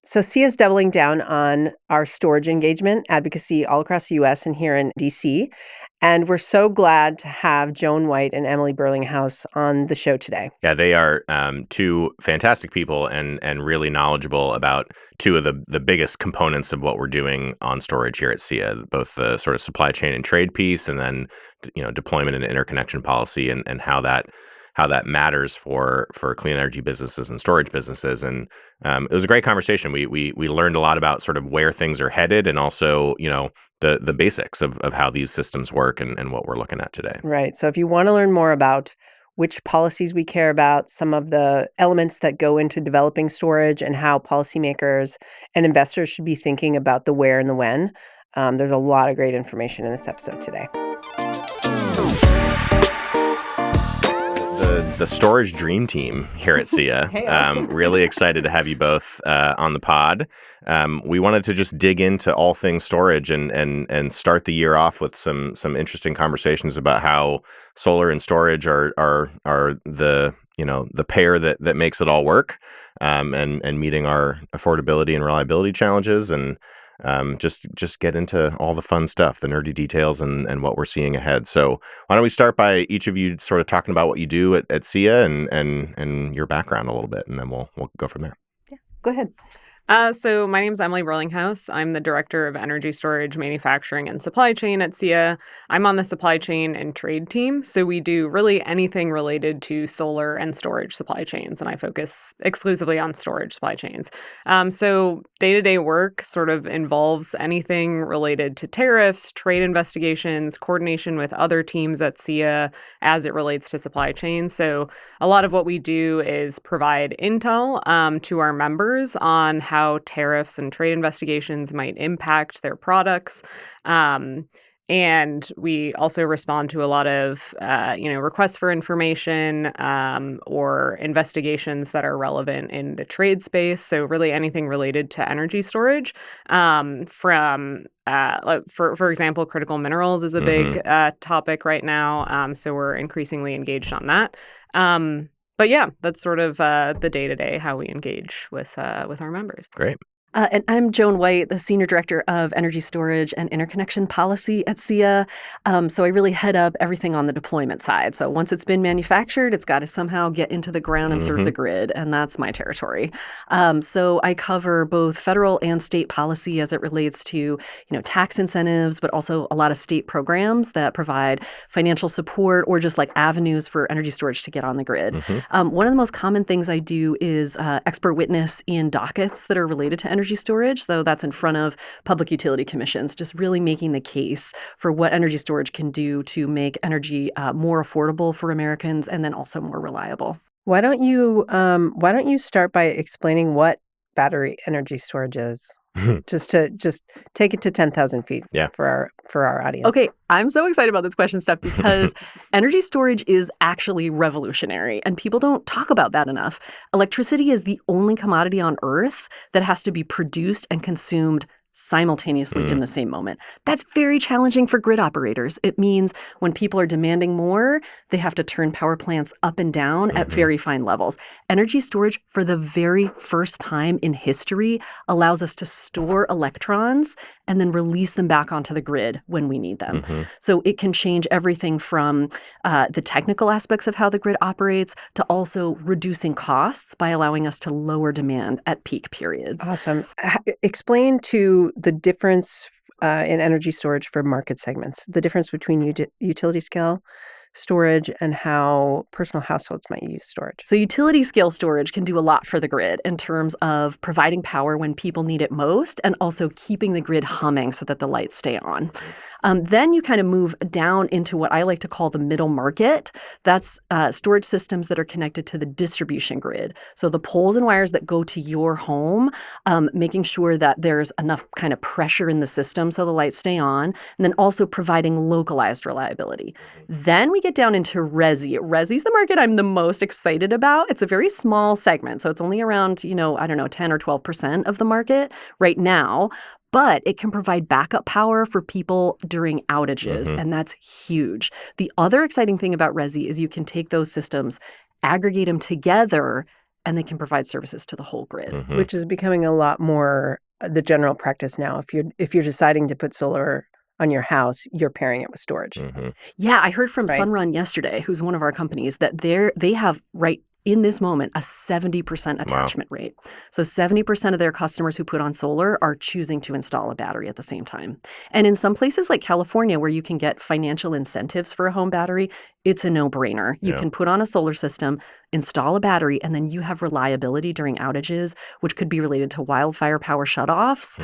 So SEIA is doubling down on our storage engagement advocacy all across the U.S. and here in D.C. And we're so glad to have Joan White and Emily Burlinghaus on the show today. Yeah, they are two fantastic people and really knowledgeable about two of the biggest components of what we're doing on storage here at SEIA, both the sort of supply chain and trade piece, and then deployment and interconnection policy, and how that matters for clean energy businesses and storage businesses. And it was a great conversation. We learned a lot about sort of where things are headed, and also the basics of how these systems work and what we're looking at today. Right. So if you want to learn more about which policies we care about, some of the elements that go into developing storage, and how policymakers and investors should be thinking about the where and the when, there's a lot of great information in this episode today. The storage dream team here at SEIA. Really excited to have you both on the pod. We wanted to just dig into all things storage and start the year off with some interesting conversations about how solar and storage are the the pair that makes it all work, and meeting our affordability and reliability challenges, and just get into all the fun stuff, the nerdy details, and what we're seeing ahead. So why don't we start by each of you sort of talking about what you do at SEIA and your background a little bit, and then we'll go from there. Yeah, go ahead. So my name is Emily Burlinghaus. I'm the Director of Energy Storage, Manufacturing, and Supply Chain at SEIA. I'm on the supply chain and trade team, so we do really anything related to solar and storage supply chains, and I focus exclusively on storage supply chains. So day-to-day work sort of involves anything related to tariffs, trade investigations, coordination with other teams at SEIA as it relates to supply chains. So a lot of what we do is provide intel to our members on how tariffs and trade investigations might impact their products. And we also respond to a lot of, requests for information or investigations that are relevant in the trade space. So really anything related to energy storage, for example, critical minerals is a big topic right now. So we're increasingly engaged on that. But yeah, that's sort of the day-to-day how we engage with our members. Great. And I'm Joan White, the Senior Director of Energy Storage and Interconnection Policy at SEIA. So I really head up everything on the deployment side. So once it's been manufactured, it's got to somehow get into the ground and serve the grid, and that's my territory. So I cover both federal and state policy as it relates to, tax incentives, but also a lot of state programs that provide financial support or just like avenues for energy storage to get on the grid. One of the most common things I do is expert witness in dockets that are related to energy storage. So that's in front of public utility commissions, just really making the case for what energy storage can do to make energy more affordable for Americans and then also more reliable. Why don't you start by explaining what battery energy storage is? just take it to 10,000 feet for our audience. Okay, I'm so excited about this question, Steph, because energy storage is actually revolutionary, and people don't talk about that enough. Electricity is the only commodity on Earth that has to be produced and consumed simultaneously in the same moment. That's very challenging for grid operators. It means when people are demanding more, they have to turn power plants up and down at very fine levels. Energy storage, for the very first time in history, allows us to store electrons and then release them back onto the grid when we need them. So it can change everything from the technical aspects of how the grid operates to also reducing costs by allowing us to lower demand at peak periods. Awesome. Explain to the difference in energy storage for market segments, the difference between utility scale storage and how personal households might use storage. So utility scale storage can do a lot for the grid in terms of providing power when people need it most and also keeping the grid humming so that the lights stay on. Then you kind of move down into what I like to call the middle market. That's storage systems that are connected to the distribution grid. So the poles and wires that go to your home, making sure that there's enough kind of pressure in the system so the lights stay on, and then also providing localized reliability. Then we get down into resi. Resi's the market I'm the most excited about. It's a very small segment, so it's only around, 10 or 12% of the market right now. But it can provide backup power for people during outages, and that's huge. The other exciting thing about resi is you can take those systems, aggregate them together, and they can provide services to the whole grid. Mm-hmm. Which is becoming a lot more the general practice now. If you're deciding to put solar on your house, you're pairing it with storage. Mm-hmm. Yeah, I heard from Right. Sunrun yesterday, who's one of our companies, that they have right in this moment a 70% attachment rate. So 70% of their customers who put on solar are choosing to install a battery at the same time. And in some places like California, where you can get financial incentives for a home battery, it's a no-brainer. You can put on a solar system, install a battery, and then you have reliability during outages, which could be related to wildfire power shutoffs,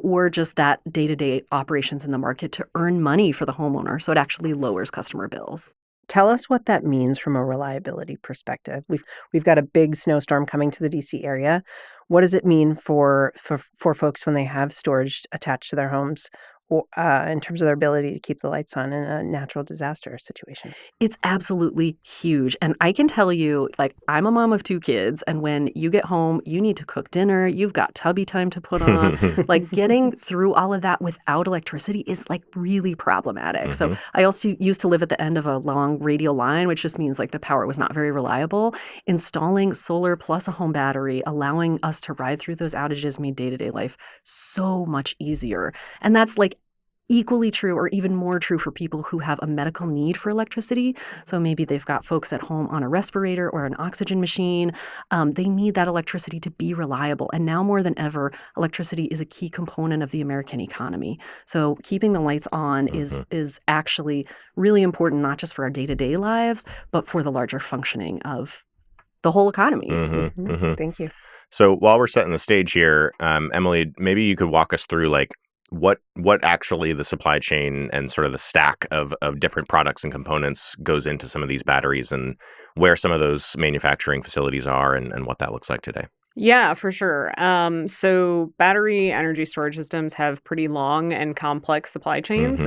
or just that day-to-day operations in the market to earn money for the homeowner. So it actually lowers customer bills. Tell us what that means from a reliability perspective. We've got a big snowstorm coming to the DC area. What does it mean for folks when they have storage attached to their homes, in terms of their ability to keep the lights on in a natural disaster situation? It's absolutely huge. And I can tell you, I'm a mom of 2 kids, and when you get home, you need to cook dinner, you've got tubby time to put on. Getting through all of that without electricity is really problematic. Mm-hmm. So I also used to live at the end of a long radial line, which just means the power was not very reliable. Installing solar plus a home battery, allowing us to ride through those outages, made day-to-day life so much easier. And that's equally true or even more true for people who have a medical need for electricity. So maybe they've got folks at home on a respirator or an oxygen machine. They need that electricity to be reliable. And now more than ever, electricity is a key component of the American economy. So keeping the lights on is actually really important, not just for our day-to-day lives, but for the larger functioning of the whole economy. Mm-hmm. Mm-hmm. Thank you. So while we're setting the stage here, Emily, maybe you could walk us through what actually the supply chain and sort of the stack of different products and components goes into some of these batteries, and where some of those manufacturing facilities are, and what that looks like today. Yeah, for sure. So battery energy storage systems have pretty long and complex supply chains.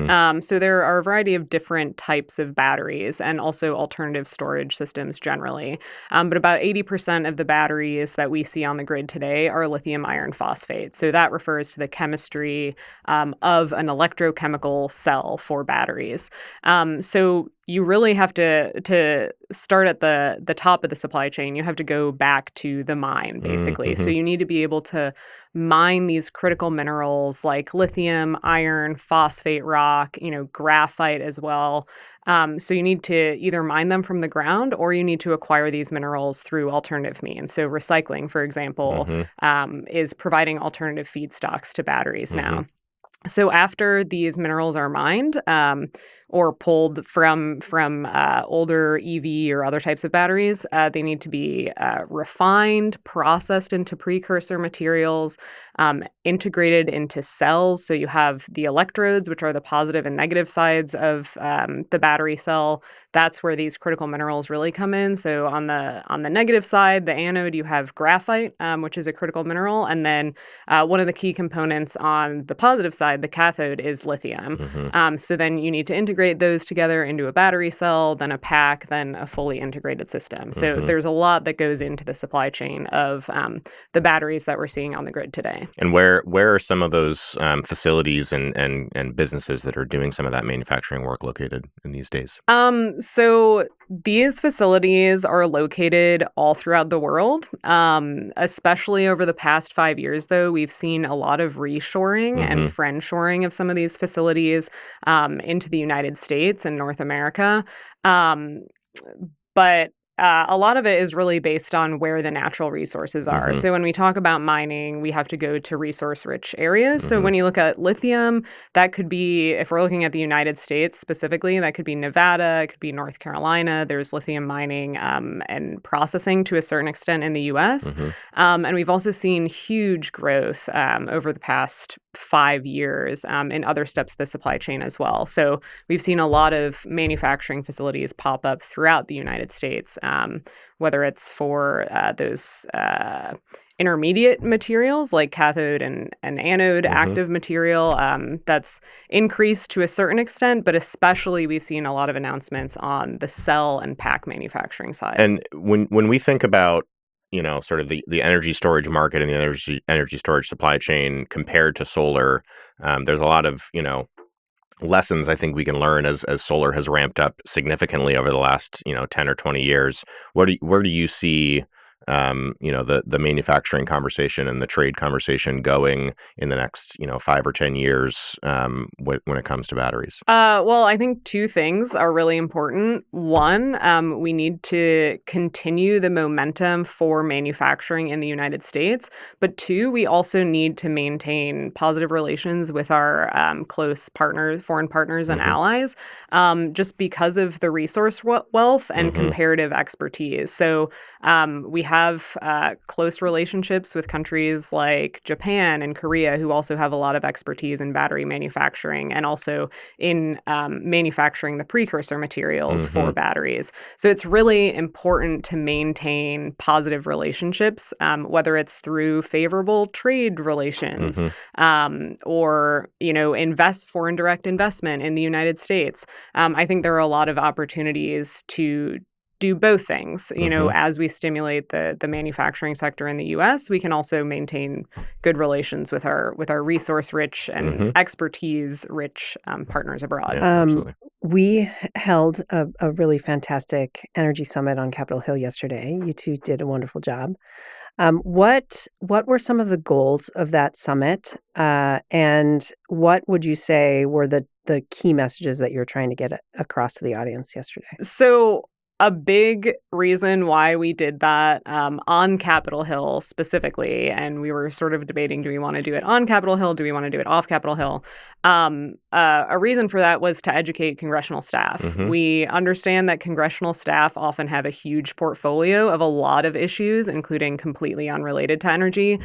So there are a variety of different types of batteries and also alternative storage systems generally. But about 80% of the batteries that we see on the grid today are lithium iron phosphate. So that refers to the chemistry of an electrochemical cell for batteries. So you really have to start at the top of the supply chain. You have to go back to the mine, basically. So you need to be able to mine these critical minerals like lithium, iron, phosphate rock, graphite as well. So you need to either mine them from the ground, or you need to acquire these minerals through alternative means. So recycling, for example, is providing alternative feedstocks to batteries now. So after these minerals are mined or pulled from older EV or other types of batteries, they need to be refined, processed into precursor materials, integrated into cells. So you have the electrodes, which are the positive and negative sides of the battery cell. That's where these critical minerals really come in. So on the negative side, the anode, you have graphite, which is a critical mineral, and then one of the key components on the positive side, the cathode, is lithium. So then you need to integrate those together into a battery cell, then a pack, then a fully integrated system. So there's a lot that goes into the supply chain of the batteries that we're seeing on the grid today. And where are some of those facilities and businesses that are doing some of that manufacturing work located in these days? So these facilities are located all throughout the world, especially over the past 5 years, though. We've seen a lot of reshoring and friendshoring of some of these facilities into the United States and North America. But a lot of it is really based on where the natural resources are. So when we talk about mining, we have to go to resource-rich areas. So when you look at lithium, that could be, if we're looking at the United States specifically, that could be Nevada, it could be North Carolina. There's lithium mining and processing to a certain extent in the U.S. And we've also seen huge growth over the past 5 years in other steps of the supply chain as well. So we've seen a lot of manufacturing facilities pop up throughout the United States, whether it's for those intermediate materials like cathode and anode active material that's increased to a certain extent, but especially we've seen a lot of announcements on the cell and pack manufacturing side. And when we think about sort of the energy storage market and the energy storage supply chain compared to solar, there's a lot of, lessons I think we can learn as solar has ramped up significantly over the last, 10 or 20 years. Where do you see the manufacturing conversation and the trade conversation going in the next 5 or 10 years when it comes to batteries? Well, I think two things are really important. One, we need to continue the momentum for manufacturing in the United States. But two, we also need to maintain positive relations with our close partners, foreign partners and allies, just because of the resource wealth and comparative expertise. So we have close relationships with countries like Japan and Korea, who also have a lot of expertise in battery manufacturing and also in manufacturing the precursor materials for batteries. So it's really important to maintain positive relationships, whether it's through favorable trade relations or, foreign direct investment in the United States. I think there are a lot of opportunities to do both things. As we stimulate the manufacturing sector in the U.S., we can also maintain good relations with our resource-rich and expertise-rich partners abroad. Yeah, absolutely. We held a really fantastic energy summit on Capitol Hill yesterday. You two did a wonderful job. What were some of the goals of that summit, and what would you say were the key messages that you were trying to get across to the audience yesterday? So a big reason why we did that on Capitol Hill specifically, and we were sort of debating, do we want to do it on Capitol Hill? Do we want to do it off Capitol Hill? A reason for that was to educate congressional staff. We understand that congressional staff often have a huge portfolio of a lot of issues, including completely unrelated to energy.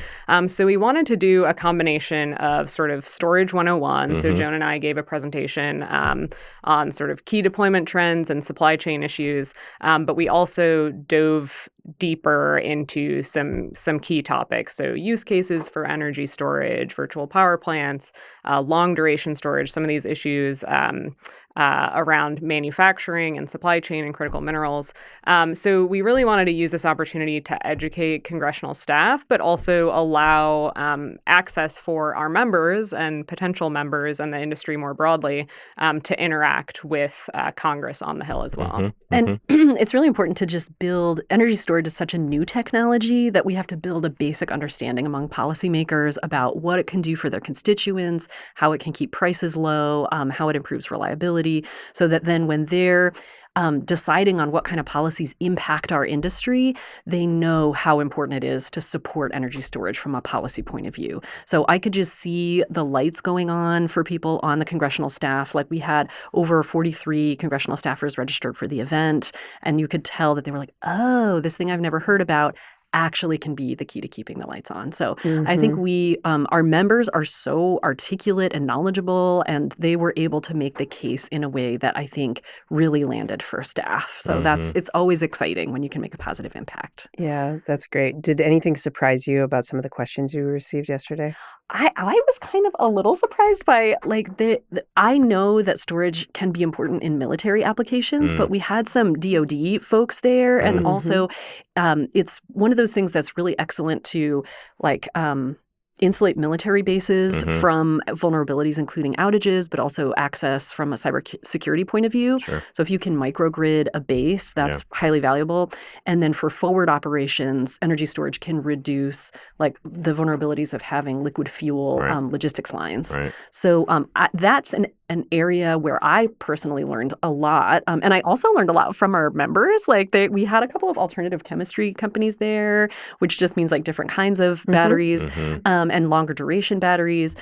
So we wanted to do a combination of sort of Storage 101. So Joan and I gave a presentation on sort of key deployment trends and supply chain issues. But we also dove deeper into some key topics. So use cases for energy storage, virtual power plants, long duration storage, some of these issues around manufacturing and supply chain and critical minerals. So we really wanted to use this opportunity to educate congressional staff, but also allow access for our members and potential members and the industry more broadly to interact with Congress on the Hill as well. And it's really important to just build energy storage is such a new technology that we have to build a basic understanding among policymakers about what it can do for their constituents, how it can keep prices low, how it improves reliability, so that then when they're deciding on what kind of policies impact our industry, they know how important it is to support energy storage from a policy point of view. So I could just see the lights going on for people on the congressional staff. Like we had over 43 congressional staffers registered for the event, and you could tell that they were like, oh, this thing I've never heard about actually can be the key to keeping the lights on. So I think we, our members are so articulate and knowledgeable, and they were able to make the case in a way that I think really landed for staff. So it's always exciting when you can make a positive impact. Yeah, that's great. Did anything surprise you about some of the questions you received yesterday? I was kind of a little surprised by I know that storage can be important in military applications, but we had some DoD folks there, and also it's one of those things that's really excellent to insulate military bases from vulnerabilities, including outages, but also access from a cybersecurity point of view. Sure. So if you can microgrid a base, that's highly valuable. And then for forward operations, energy storage can reduce the vulnerabilities of having liquid fuel logistics lines. Right. So that's an area where I personally learned a lot. And I also learned a lot from our members. We had a couple of alternative chemistry companies there, which just means different kinds of batteries and longer duration batteries.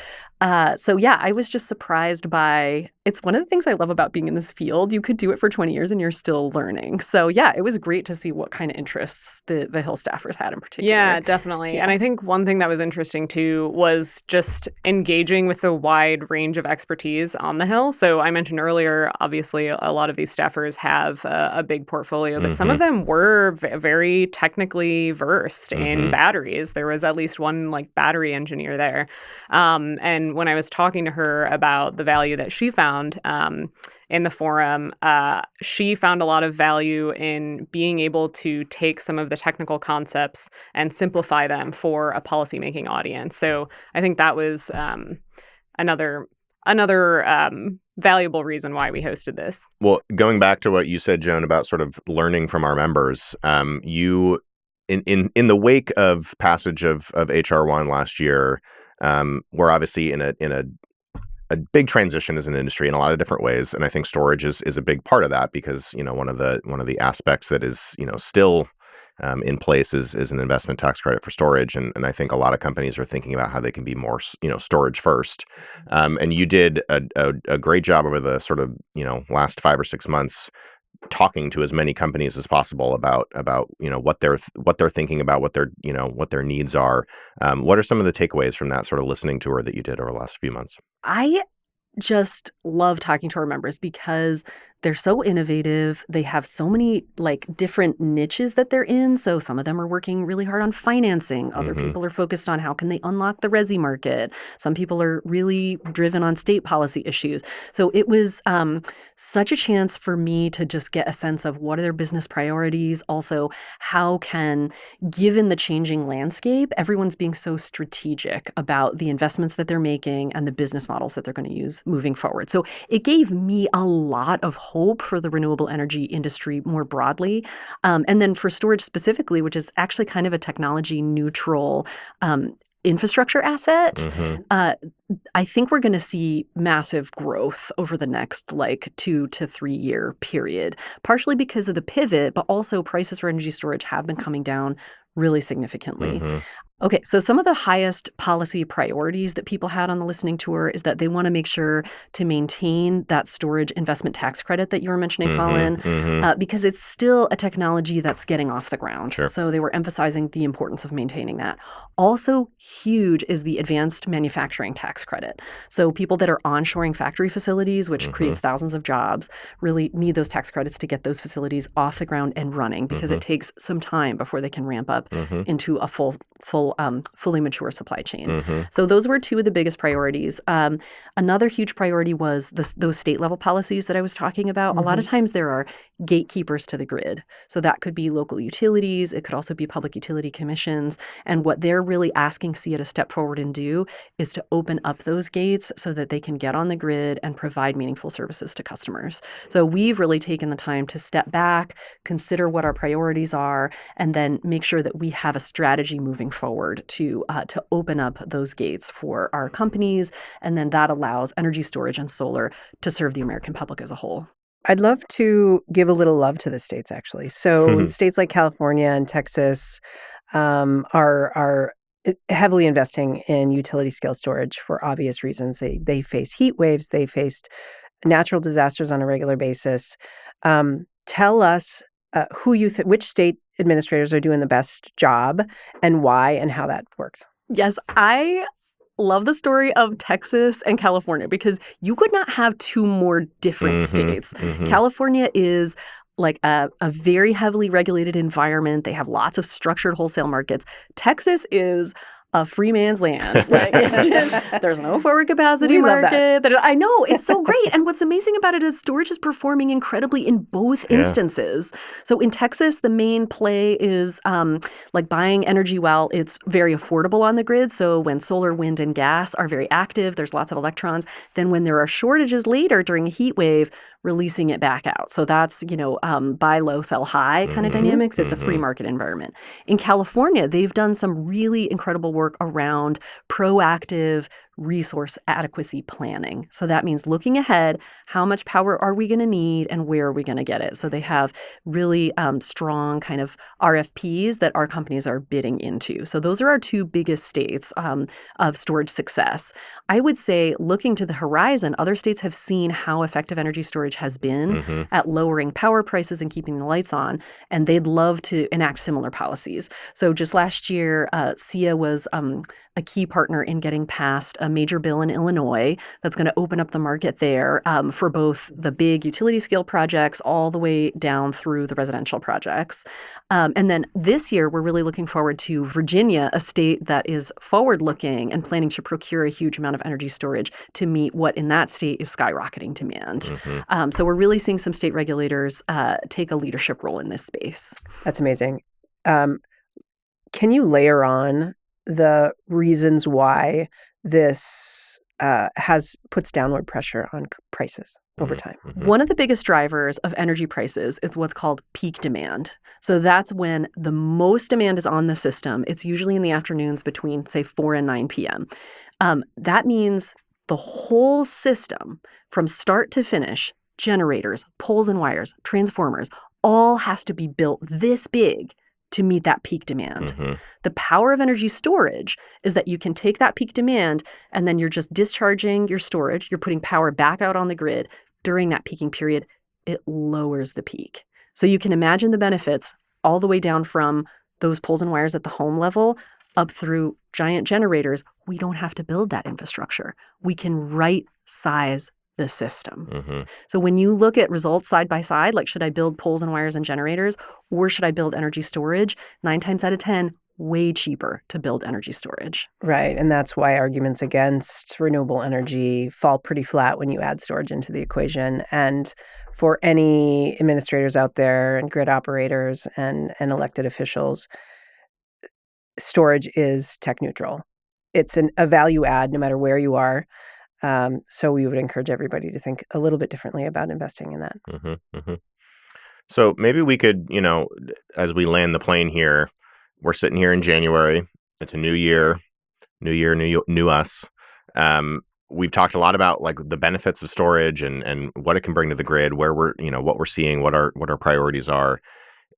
So yeah, I was just surprised by, it's one of the things I love about being in this field. You could do it for 20 years and you're still learning. So yeah, it was great to see what kind of interests the Hill staffers had in particular. Yeah, definitely. Yeah. And I think one thing that was interesting too was just engaging with the wide range of expertise on the Hill. So I mentioned earlier, obviously a lot of these staffers have a big portfolio, but some of them were very technically versed in batteries. There was at least one battery engineer there. And when I was talking to her about the value that she found in the forum, she found a lot of value in being able to take some of the technical concepts and simplify them for a policymaking audience. So I think that was another valuable reason why we hosted this. Well, going back to what you said, Joan, about sort of learning from our members, you in the wake of passage of HR1 last year, we're obviously in a big transition as an industry in a lot of different ways, and I think storage is a big part of that because one of the aspects that is still in place is an investment tax credit for storage, and I think a lot of companies are thinking about how they can be more storage first. And you did a great job over the sort of last 5 or 6 months talking to as many companies as possible about what they're thinking about, what their needs are. What are some of the takeaways from that sort of listening tour that you did over the last few months? I just love talking to our members because they're so innovative. They have so many different niches that they're in. So some of them are working really hard on financing. Other people are focused on how can they unlock the resi market. Some people are really driven on state policy issues. So it was such a chance for me to just get a sense of what are their business priorities. Also, how can, given the changing landscape, everyone's being so strategic about the investments that they're making and the business models that they're going to use moving forward. So it gave me a lot of hope for the renewable energy industry more broadly. And then for storage specifically, which is actually kind of a technology neutral infrastructure asset, I think we're going to see massive growth over the next 2 to 3 year period, partially because of the pivot, but also prices for energy storage have been coming down really significantly. Okay, so some of the highest policy priorities that people had on the listening tour is that they want to make sure to maintain that storage investment tax credit that you were mentioning, Colin, because it's still a technology that's getting off the ground. Sure. So they were emphasizing the importance of maintaining that. Also huge is the advanced manufacturing tax credit. So people that are onshoring factory facilities, which creates thousands of jobs, really need those tax credits to get those facilities off the ground and running because it takes some time before they can ramp up into a fully mature supply chain. So those were two of the biggest priorities. Another huge priority was those state level policies that I was talking about. A lot of times there are gatekeepers to the grid. So that could be local utilities. It could also be public utility commissions. And what they're really asking SEIA to step forward and do is to open up those gates so that they can get on the grid and provide meaningful services to customers. So we've really taken the time to step back, consider what our priorities are, and then make sure that we have a strategy moving forward to open up those gates for our companies, and then that allows energy storage and solar to serve the American public as a whole. I'd love to give a little love to the states, actually. So states like California and Texas are heavily investing in utility scale storage for obvious reasons. They face heat waves, they faced natural disasters on a regular basis. Tell us which state administrators are doing the best job and why and how that works. Yes, I love the story of Texas and California because you could not have two more different states. California is a very heavily regulated environment. They have lots of structured wholesale markets. Texas is a free man's land. It's just, there's no forward capacity market. I know, it's so great. And what's amazing about it is storage is performing incredibly in both instances. So in Texas, the main play is buying energy while it's very affordable on the grid. So when solar, wind, and gas are very active, there's lots of electrons. Then when there are shortages later during a heat wave, releasing it back out. So that's, buy low, sell high kind of dynamics. It's a free market environment. In California, they've done some really incredible work around proactive resource adequacy planning. So that means looking ahead, how much power are we going to need and where are we going to get it? So they have really strong kind of RFPs that our companies are bidding into. So those are our two biggest states of storage success. I would say looking to the horizon, other states have seen how effective energy storage has been at lowering power prices and keeping the lights on, and they'd love to enact similar policies. So just last year, SEIA was a key partner in getting passed a major bill in Illinois that's going to open up the market there for both the big utility scale projects all the way down through the residential projects. And then this year, we're really looking forward to Virginia, a state that is forward-looking and planning to procure a huge amount of energy storage to meet what in that state is skyrocketing demand. So we're really seeing some state regulators take a leadership role in this space. That's amazing. Can you layer on the reasons why this puts downward pressure on prices over time. One of the biggest drivers of energy prices is what's called peak demand. So that's when the most demand is on the system. It's usually in the afternoons between, say, 4 and 9 p.m. That means the whole system, from start to finish, generators, poles and wires, transformers, all has to be built this big to meet that peak demand. The power of energy storage is that you can take that peak demand and then you're just discharging your storage. You're putting power back out on the grid during that peaking period. It lowers the peak. So you can imagine the benefits all the way down from those poles and wires at the home level up through giant generators. We don't have to build that infrastructure. We can right size the system. So when you look at results side by side, like should I build poles and wires and generators or should I build energy storage? 9 times out of 10, way cheaper to build energy storage. Right. And that's why arguments against renewable energy fall pretty flat when you add storage into the equation. And for any administrators out there and grid operators and elected officials, storage is tech neutral. It's a value add no matter where you are. So we would encourage everybody to think a little bit differently about investing in that. So maybe we could, as we land the plane here, we're sitting here in January. It's a new year, new us. We've talked a lot about like the benefits of storage and what it can bring to the grid, where we're, what we're seeing, what our priorities are.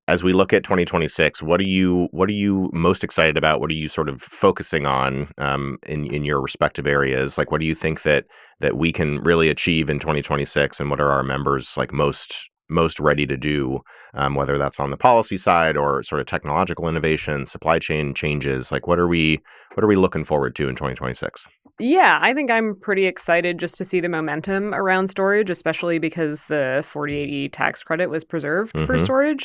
As we look at 2026, what are you most excited about? What are you sort of focusing on in your respective areas? Like, what do you think that we can really achieve in 2026, and what are our members like most ready to do? Whether that's on the policy side or sort of technological innovation, supply chain changes. Like, what are we looking forward to in 2026? Yeah, I think I'm pretty excited just to see the momentum around storage, especially because the 48E tax credit was preserved for storage.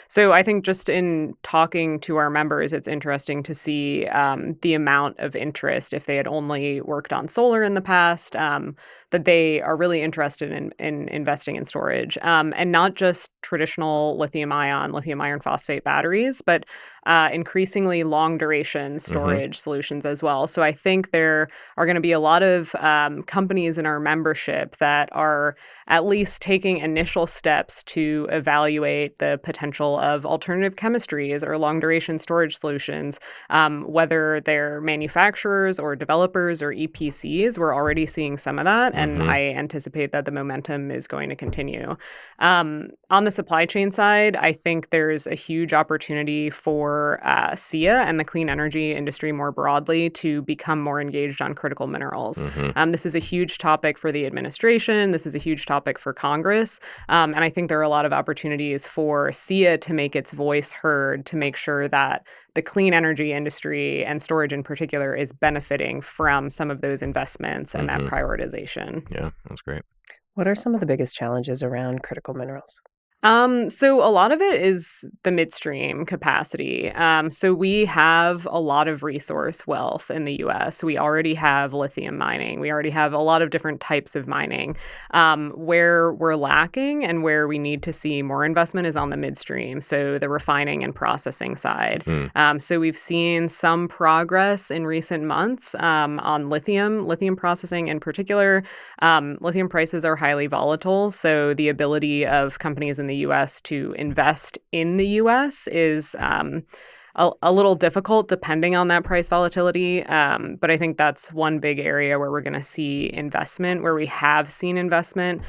So I think just in talking to our members, it's interesting to see the amount of interest, if they had only worked on solar in the past, that they are really interested in investing in storage. And not just traditional lithium iron phosphate batteries, but increasingly long duration storage solutions as well. So I think there are going to be a lot of companies in our membership that are at least taking initial steps to evaluate the potential of alternative chemistries or long duration storage solutions, whether they're manufacturers or developers or EPCs. We're already seeing some of that, and I anticipate that the momentum is going to continue. On the supply chain side, I think there's a huge opportunity for SEIA and the clean energy industry more broadly to become more engaged on critical minerals. This is a huge topic for the administration. This is a huge topic for Congress. And I think there are a lot of opportunities for SEIA to make its voice heard, to make sure that the clean energy industry and storage in particular is benefiting from some of those investments and that prioritization. Yeah, that's great. What are some of the biggest challenges around critical minerals? So a lot of it is the midstream capacity. So we have a lot of resource wealth in the U.S. We already have lithium mining. We already have a lot of different types of mining. Where we're lacking and where we need to see more investment is on the midstream, so the refining and processing side. So we've seen some progress in recent months on lithium processing in particular. Lithium prices are highly volatile, so the ability of companies in the U.S. to invest in the U.S. is a little difficult depending on that price volatility. But I think that's one big area where we're going to see investment, where we have seen investment.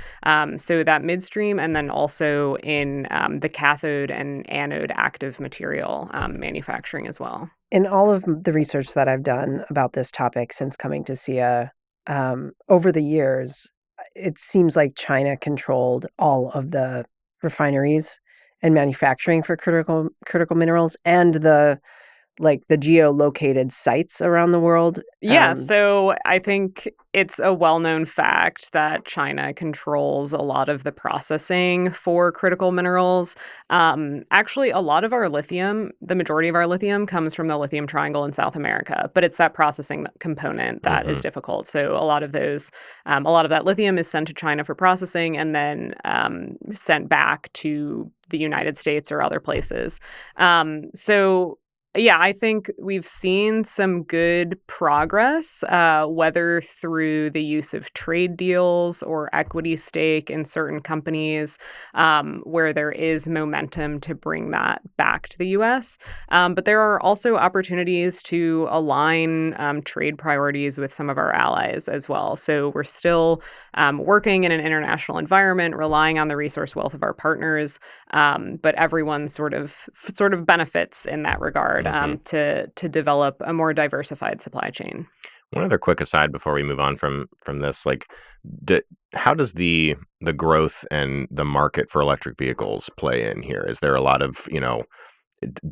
So that midstream, and then also in the cathode and anode active material manufacturing as well. In all of the research that I've done about this topic since coming to SEIA, over the years, it seems like China controlled all of the refineries and manufacturing for critical minerals and the geolocated sites around the world. Yeah, so I think it's a well-known fact that China controls a lot of the processing for critical minerals. Actually, a lot of our lithium, the majority of our lithium, comes from the lithium triangle in South America, but it's that processing component that is difficult. So a lot of that lithium is sent to China for processing and then sent back to the United States or other places. So Yeah, I think we've seen some good progress, whether through the use of trade deals or equity stake in certain companies, where there is momentum to bring that back to the U.S. But there are also opportunities to align trade priorities with some of our allies as well. So we're still working in an international environment, relying on the resource wealth of our partners, but everyone sort of benefits in that regard. To develop a more diversified supply chain. One other quick aside before we move on from this, like, how does the growth and the market for electric vehicles play in here? Is there a lot of,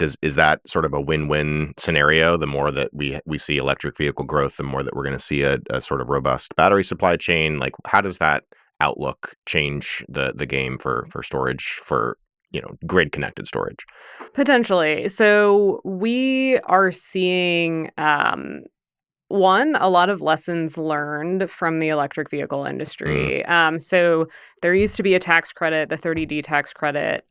is that sort of a win-win scenario? The more that we see electric vehicle growth, the more that we're going to see a sort of robust battery supply chain. Like, how does that outlook change the game for storage, for grid connected storage? Potentially. So we are seeing one, a lot of lessons learned from the electric vehicle industry. So there used to be a tax credit, the 30D tax credit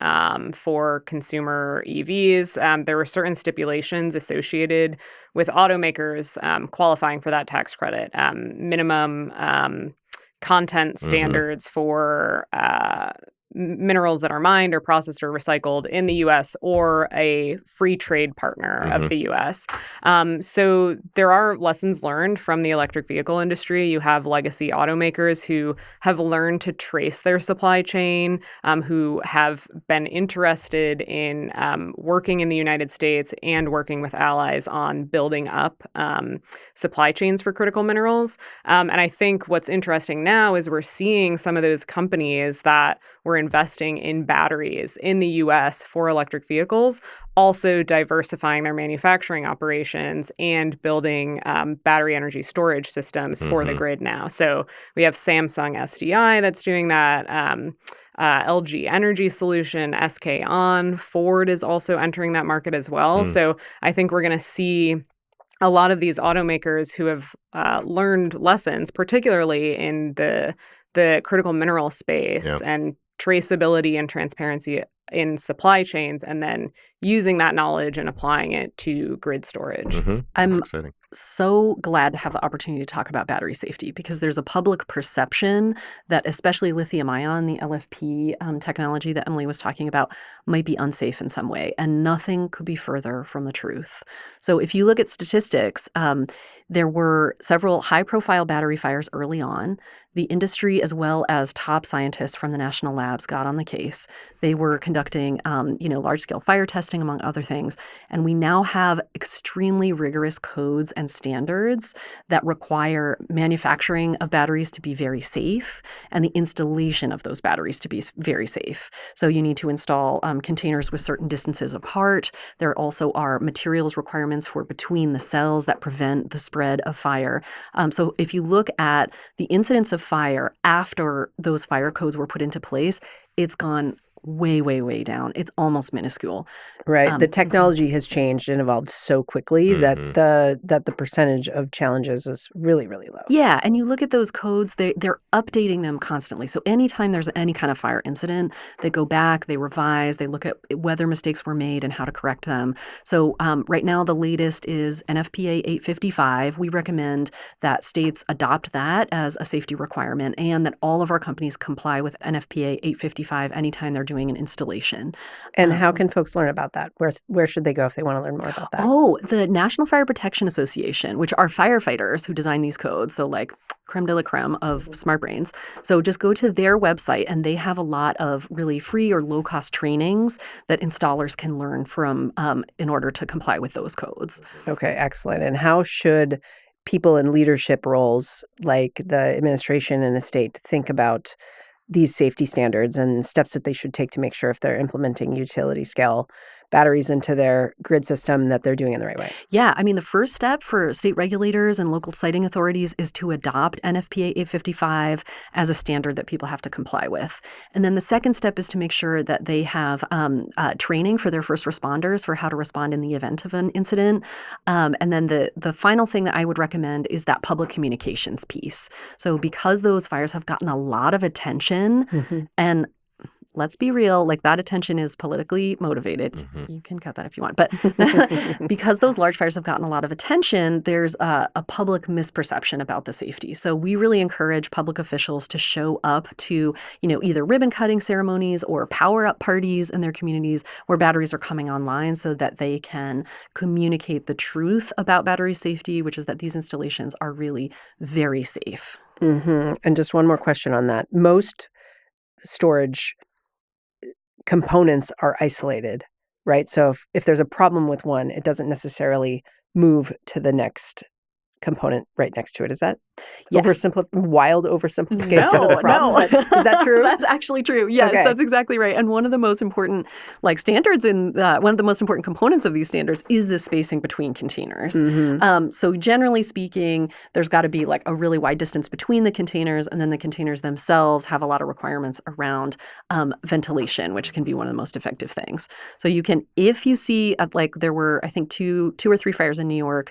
for consumer EVs. There were certain stipulations associated with automakers qualifying for that tax credit, minimum content standards for minerals that are mined or processed or recycled in the U.S. or a free trade partner of the U.S. So there are lessons learned from the electric vehicle industry. You have legacy automakers who have learned to trace their supply chain, who have been interested in working in the United States and working with allies on building up supply chains for critical minerals. And I think what's interesting now is we're seeing some of those companies that were investing in batteries in the U.S. for electric vehicles, also diversifying their manufacturing operations and building battery energy storage systems for the grid now. So we have Samsung SDI that's doing that, LG Energy Solution, SK On, Ford is also entering that market as well. So I think we're going to see a lot of these automakers who have learned lessons, particularly in the critical mineral space and traceability and transparency in supply chains, and then using that knowledge and applying it to grid storage. I'm exciting. so glad to have the opportunity to talk about battery safety, because there's a public perception that especially lithium ion, the LFP technology that Emily was talking about, might be unsafe in some way. And nothing could be further from the truth. So if you look at statistics, there were several high-profile battery fires early on. The industry, as well as top scientists from the national labs, got on the case. They were conducting, large-scale fire testing, among other things. And we now have extremely rigorous codes and standards that require manufacturing of batteries to be very safe and the installation of those batteries to be very safe. So you need to install containers with certain distances apart. There also are materials requirements for between the cells that prevent the spread of fire. So if you look at the incidence of fire after those fire codes were put into place, it's gone way, way, way down. It's almost minuscule. Right. The technology has changed and evolved so quickly that the percentage of challenges is really, really low. Yeah. And you look at those codes, they're updating them constantly. So anytime there's any kind of fire incident, they go back, they revise, they look at whether mistakes were made and how to correct them. So right now, the latest is NFPA 855. We recommend that states adopt that as a safety requirement, and that all of our companies comply with NFPA 855 anytime they're doing an installation. And how can folks learn about that? Where should they go if they want to learn more about that? Oh, the National Fire Protection Association, which are firefighters who design these codes. So like creme de la creme of smart brains. So just go to their website, and they have a lot of really free or low-cost trainings that installers can learn from in order to comply with those codes. Okay, excellent. And how should people in leadership roles like the administration and the state think about these safety standards and steps that they should take to make sure if they're implementing utility scale batteries into their grid system that they're doing it the right way? Yeah, I mean, the first step for state regulators and local siting authorities is to adopt NFPA 855 as a standard that people have to comply with. And then the second step is to make sure that they have training for their first responders for how to respond in the event of an incident. And then the final thing that I would recommend is that public communications piece. So because those fires have gotten a lot of attention and let's be real, like that attention is politically motivated. Mm-hmm. You can cut that if you want. But because those large fires have gotten a lot of attention, there's a public misperception about the safety. So we really encourage public officials to show up to, either ribbon cutting ceremonies or power up parties in their communities where batteries are coming online so that they can communicate the truth about battery safety, which is that these installations are really very safe. Mm-hmm. And just one more question on that. Most storage components are isolated, right? So if there's a problem with one, it doesn't necessarily move to the next component right next to it. Is that wild oversimplification of the problem? No. Is that true? That's actually true. Yes, Okay. That's exactly right. And one of the most important standards one of the most important components of these standards is the spacing between containers. Mm-hmm. So generally speaking, there's got to be like a really wide distance between the containers, and then the containers themselves have a lot of requirements around ventilation, which can be one of the most effective things. So you can, if you see there were, I think, two or three fires in New York.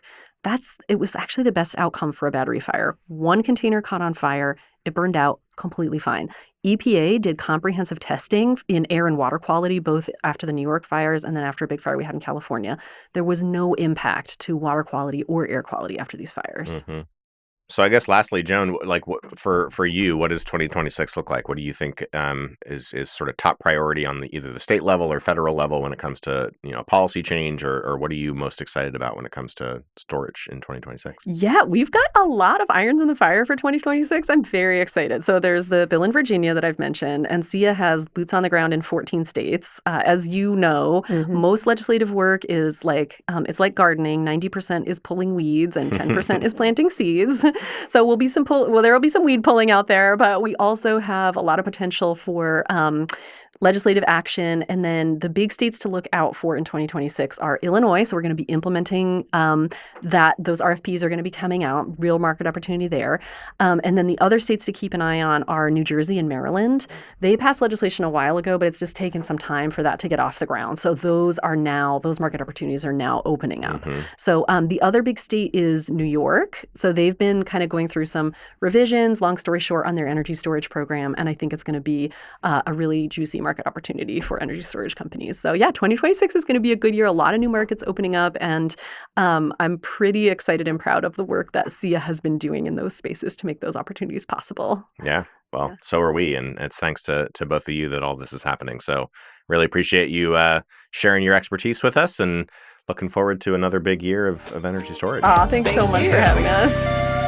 It was actually the best outcome for a battery fire. One container caught on fire. It burned out completely fine. EPA did comprehensive testing in air and water quality, both after the New York fires and then after a big fire we had in California. There was no impact to water quality or air quality after these fires. Mm-hmm. So I guess lastly, Joan, for you, what does 2026 look like? What do you think is sort of top priority on either the state level or federal level when it comes to policy change, or what are you most excited about when it comes to storage in 2026? Yeah, we've got a lot of irons in the fire for 2026. I'm very excited. So there's the bill in Virginia that I've mentioned, and SEIA has boots on the ground in 14 states. As you know, most legislative work is it's like gardening. 90% is pulling weeds and 10% is planting seeds. So there will be some weed pulling out there, but we also have a lot of potential for legislative action. And then the big states to look out for in 2026 are Illinois. So we're going to be implementing that. Those RFPs are going to be coming out, real market opportunity there. And then the other states to keep an eye on are New Jersey and Maryland. They passed legislation a while ago, but it's just taken some time for that to get off the ground. So those market opportunities are now opening up. So the other big state is New York. So they've been kind of going through some revisions, long story short, on their energy storage program. And I think it's going to be a really juicy market opportunity for energy storage companies. So yeah, 2026 is going to be a good year. A lot of new markets opening up. And I'm pretty excited and proud of the work that SEIA has been doing in those spaces to make those opportunities possible. Yeah. Well, so are we. And it's thanks to both of you that all this is happening. So really appreciate you sharing your expertise with us, and looking forward to another big year of energy storage. Thanks so much for having us.